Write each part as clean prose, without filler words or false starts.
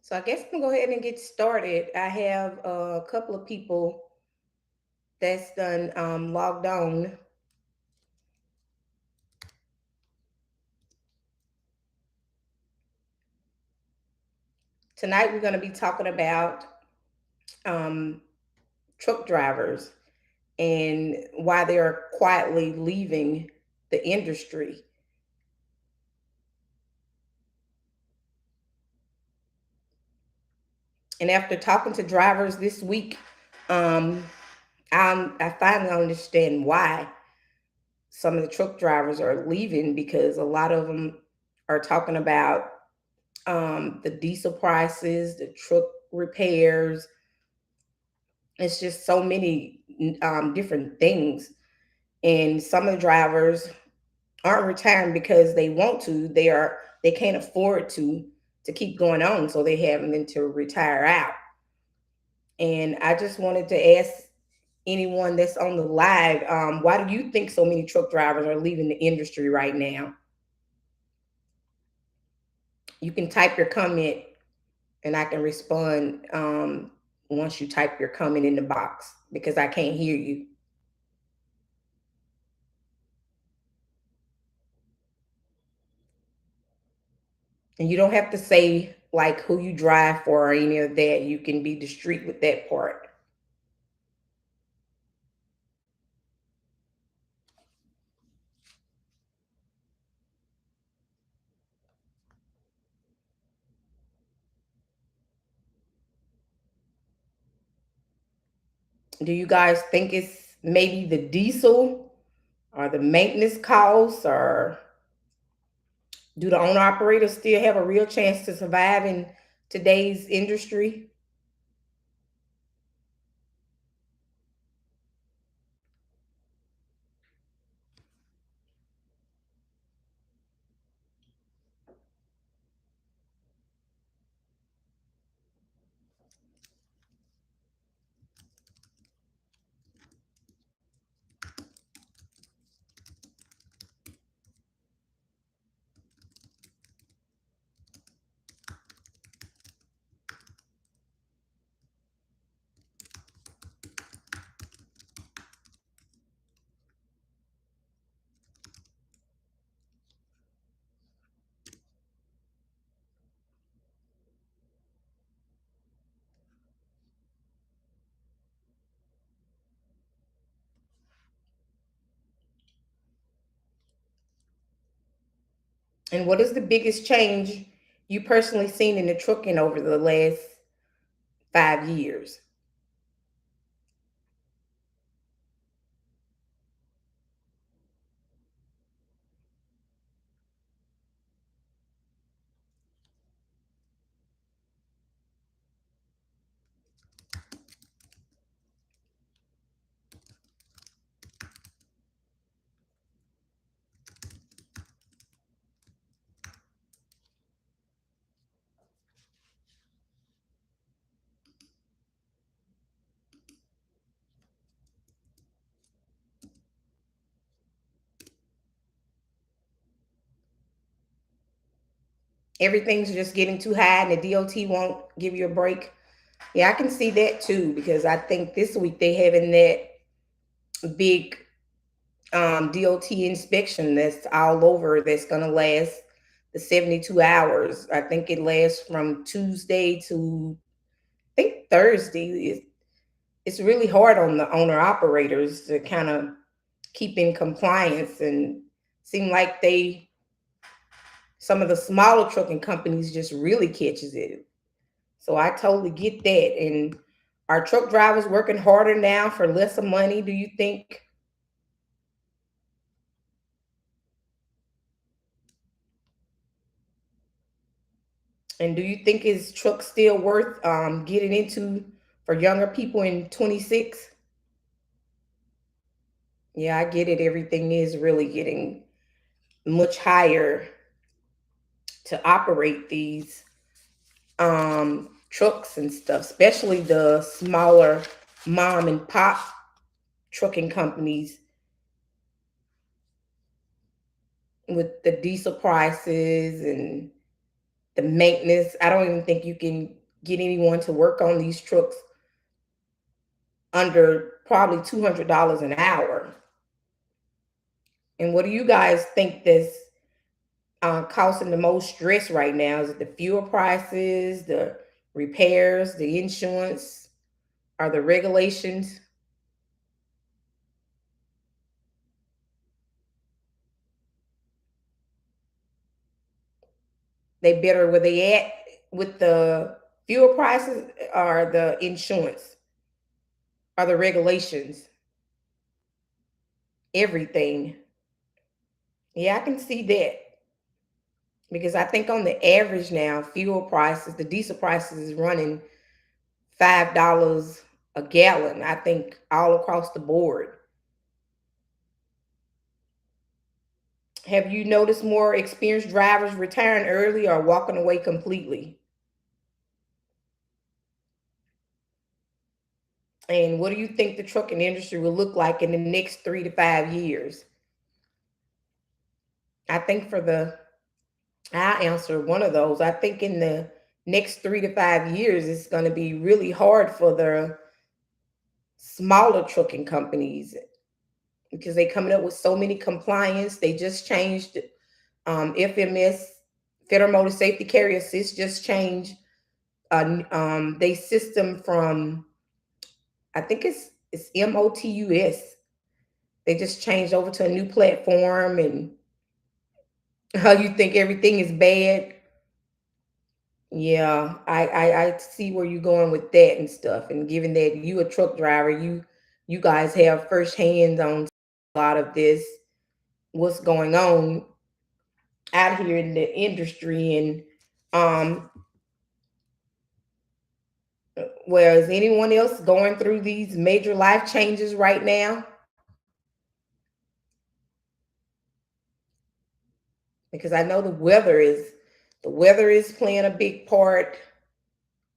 So I guess I'm gonna go ahead and get started. I have a couple of people that's done logged on. Tonight we're gonna be talking about um, truck drivers and why they're quietly leaving the industry. And after talking to drivers this week, um, I finally understand why some of the truck drivers are leaving because a lot of them are talking about the diesel prices, the truck repairs. It's just so many different things. And some of the drivers aren't retiring because they want to. They can't afford to keep going on, so they having to retire out. And I just wanted to ask anyone that's on the live, why do you think so many truck drivers are leaving the industry right now? You can type your comment and I can respond once you type your comment in the box because I can't hear you. And you don't have to say like who you drive for or any of that. You can be discreet with that part. Do you guys think it's maybe the diesel or the maintenance costs, or do the owner operators still have a real chance to survive in today's industry? And what is the biggest change you personally seen in the trucking over the last 5 years? Everything's just getting too high and the DOT won't give you a break. Yeah, I can see that too because I think this week they having that big DOT inspection that's all over that's gonna last the 72 hours. I think it lasts from Tuesday to I think Thursday. It's really hard on the owner operators to kind of keep in compliance and seem like they some of the smaller trucking companies just really catches it. So I totally get that. And are truck drivers working harder now for less money, do you think? And do you think is truck still worth getting into for younger people in 26? Yeah, I get it. Everything is really getting much higher to operate these trucks and stuff, especially the smaller mom and pop trucking companies with the diesel prices and the maintenance. I don't even think you can get anyone to work on these trucks under probably $200 an hour. And what do you guys think that's causing the most stress right now? Is it the fuel prices, the repairs, the insurance, or the regulations? They better where they at with the fuel prices or the insurance or the regulations? Everything. Yeah, I can see that because I think on the average now, fuel prices, the diesel prices is running $5 a gallon. I think all across the board. Have you noticed more experienced drivers retiring early or walking away completely? And what do you think the trucking industry will look like in the next 3 to 5 years? I think for the I answer one of those. I think in the next 3 to 5 years, it's going to be really hard for the smaller trucking companies because they coming up with so many compliance. They just changed FMS, Federal Motor Safety Carrier Assist, just changed they system from I think it's MOTUS. They just changed over to a new platform, and how you think everything is bad. Yeah, I see where you're going with that and stuff. And given that you a truck driver, you guys have first hands on a lot of this, what's going on out here in the industry. And um, well, is anyone else going through these major life changes right now? Because I know the weather is playing a big part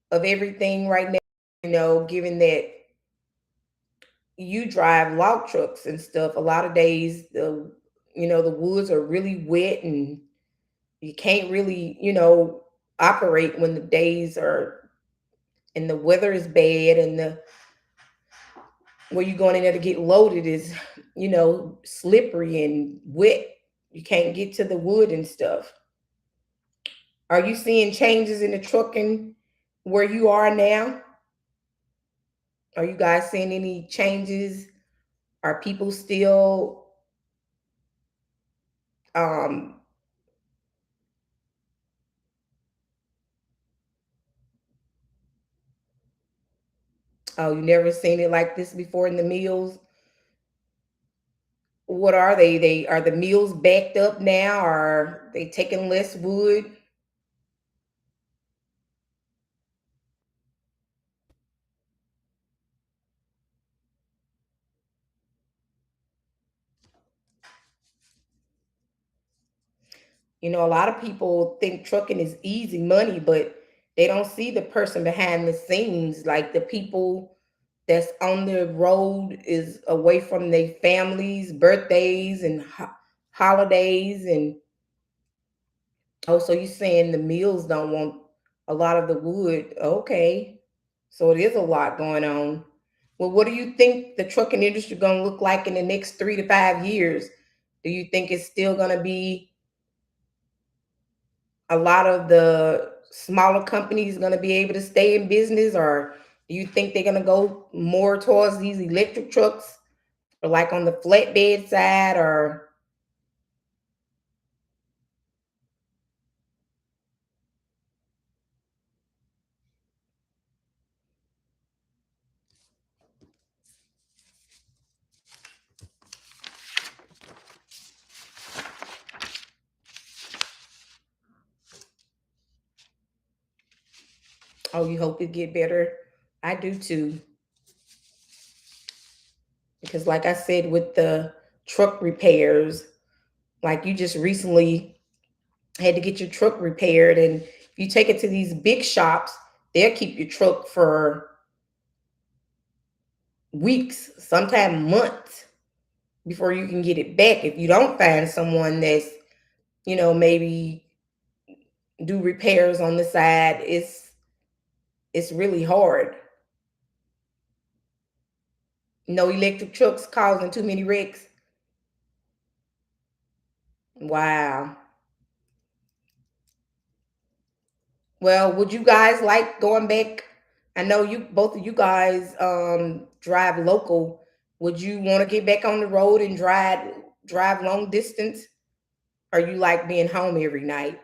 of everything right now. Given that you drive log trucks and stuff, a lot of days the woods are really wet and you can't really operate when the days are and the weather is bad, and the where you're going in there to get loaded is slippery and wet. You can't get to the wood and stuff. Are you seeing changes in the trucking where you are now? Are you guys seeing any changes? Are people still um oh, you never seen it like this before in the mills? What are they? They are the mills backed up now? Are they taking less wood? A lot of people think trucking is easy money, but they don't see the person behind the scenes, like the people that's on the road is away from their families, birthdays, and holidays. And oh, so you saying the mills don't want a lot of the wood? Okay, so it is a lot going on. Well, what do you think the trucking industry going to look like in the next 3 to 5 years? Do you think it's still going to be a lot of the smaller companies going to be able to stay in business, or do you think they're going to go more towards these electric trucks, or like on the flatbed side? Or oh, you hope it get better? I do too, because like I said, with the truck repairs, like you just recently had to get your truck repaired, and if you take it to these big shops, they'll keep your truck for weeks, sometimes months, before you can get it back if you don't find someone that's maybe do repairs on the side. It's really hard. No electric trucks causing too many wrecks. Wow. Well, would you guys like going back? I know you both of you guys drive local. Would you want to get back on the road and drive long distance? Or you like being home every night?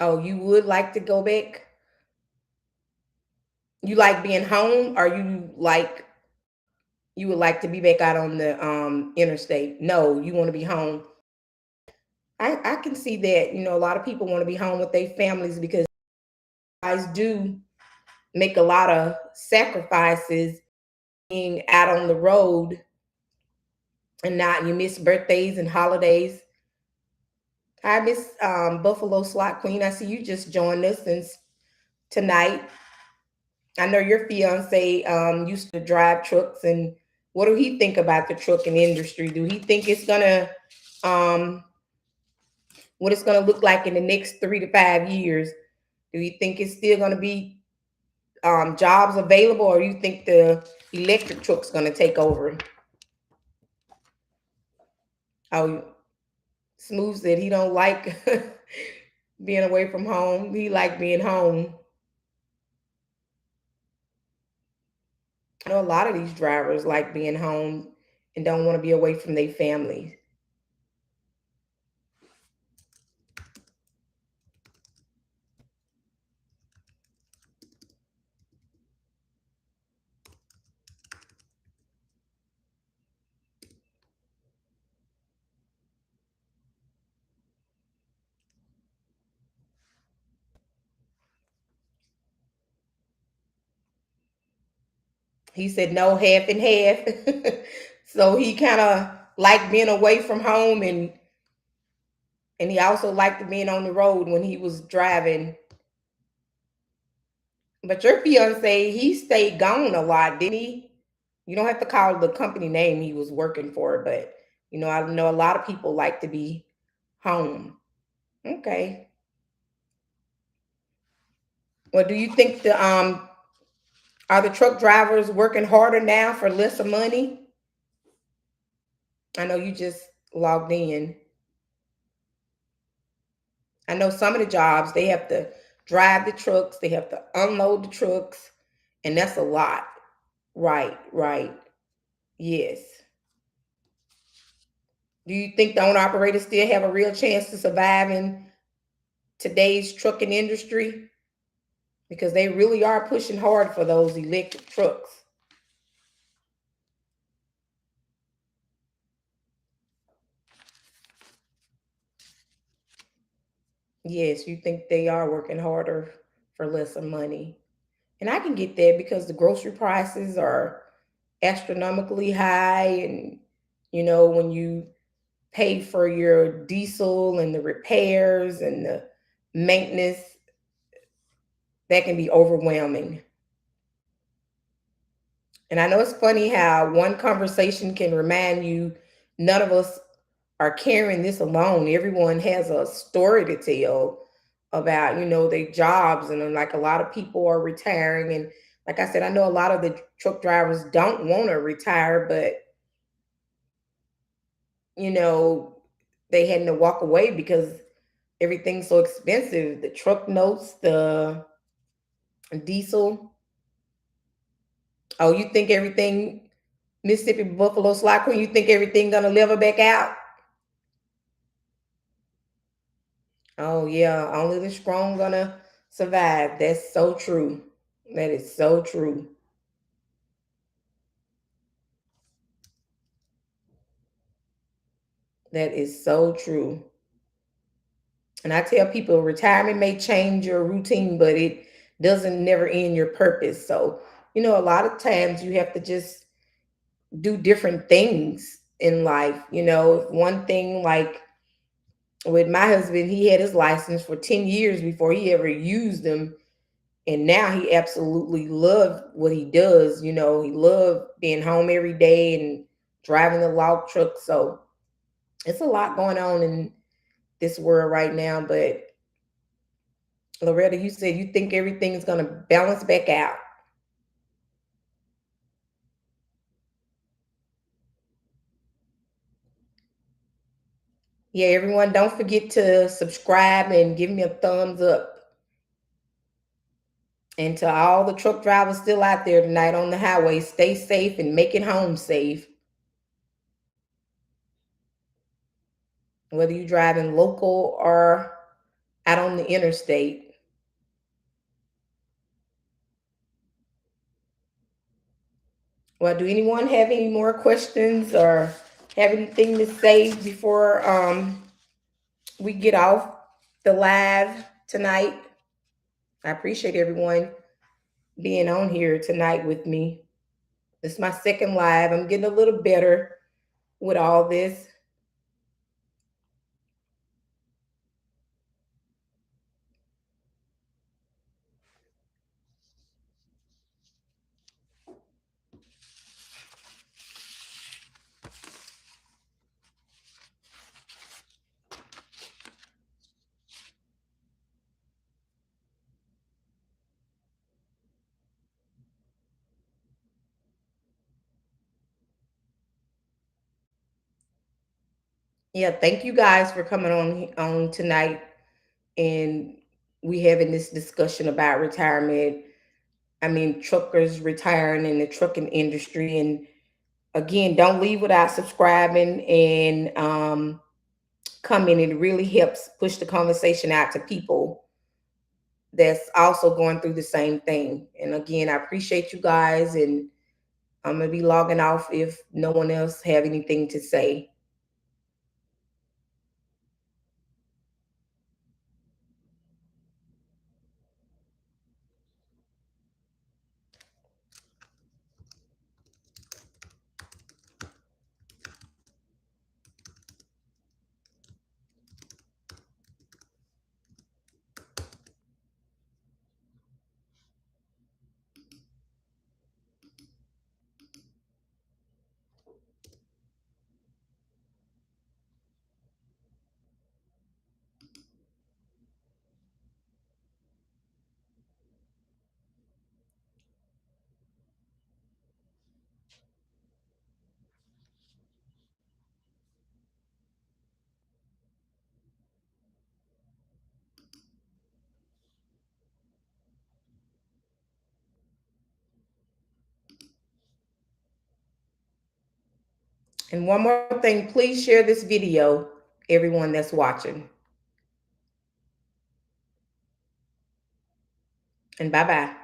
Oh, you would like to go back? You like being home, or you would like to be back out on the interstate? No, you want to be home. I can see that. A lot of people want to be home with their families because guys do make a lot of sacrifices being out on the road, and not you miss birthdays and holidays. Hi, Miss Buffalo Slot Queen. I see you just joined us since tonight. I know your fiance used to drive trucks, and what do he think about the trucking industry? Do he think it's gonna um, what it's gonna look like in the next 3 to 5 years? Do you think it's still gonna be jobs available, or you think the electric truck's gonna take over? Oh, Smooth said he don't like being away from home. He like being home. I know a lot of these drivers like being home and don't want to be away from their families. He said no, half and half. So he kind of liked being away from home, and he also liked being on the road when he was driving. But your fiance, he stayed gone a lot, didn't he? You don't have to call the company name he was working for, but I know a lot of people like to be home. Okay. Well, do you think the are the truck drivers working harder now for less of money? I know you just logged in. I know some of the jobs they have to drive the trucks, they have to unload the trucks, and that's a lot. Right, right. Yes. Do you think the owner operators still have a real chance to survive in today's trucking industry? Because they really are pushing hard for those electric trucks. Yes, you think they are working harder for less of money. And I can get that because the grocery prices are astronomically high. And, when you pay for your diesel and the repairs and the maintenance, that can be overwhelming. And I know it's funny how one conversation can remind you none of us are carrying this alone. Everyone has a story to tell about, their jobs. And then, like, a lot of people are retiring. And like I said, I know a lot of the truck drivers don't want to retire, but, you know, they had to walk away because everything's so expensive. The truck notes, the diesel. Oh, you think everything Mississippi Buffalo Slot Queen, you think everything gonna level back out? Oh yeah, only the strong gonna survive. That's so true. That is so true. That is so true. And I tell people retirement may change your routine, but it doesn't never end your purpose. So, a lot of times you have to just do different things in life. One thing, like with my husband, he had his license for 10 years before he ever used them. And now he absolutely loved what he does. You know, he loved being home every day and driving the log truck. So it's a lot going on in this world right now. But Loretta, you said you think everything's going to balance back out. Yeah, everyone, don't forget to subscribe and give me a thumbs up. And to all the truck drivers still out there tonight on the highway, stay safe and make it home safe. Whether you're driving local or out on the interstate. Well, do anyone have any more questions or have anything to say before we get off the live tonight? I appreciate everyone being on here tonight with me. This is my second live. I'm getting a little better with all this. Yeah, thank you guys for coming on tonight, and we having this discussion about retirement. I mean, truckers retiring in the trucking industry, and again, don't leave without subscribing and commenting. It really helps push the conversation out to people that's also going through the same thing. And again, I appreciate you guys, and I'm gonna be logging off if no one else have anything to say. And one more thing, please share this video, everyone that's watching. And bye bye.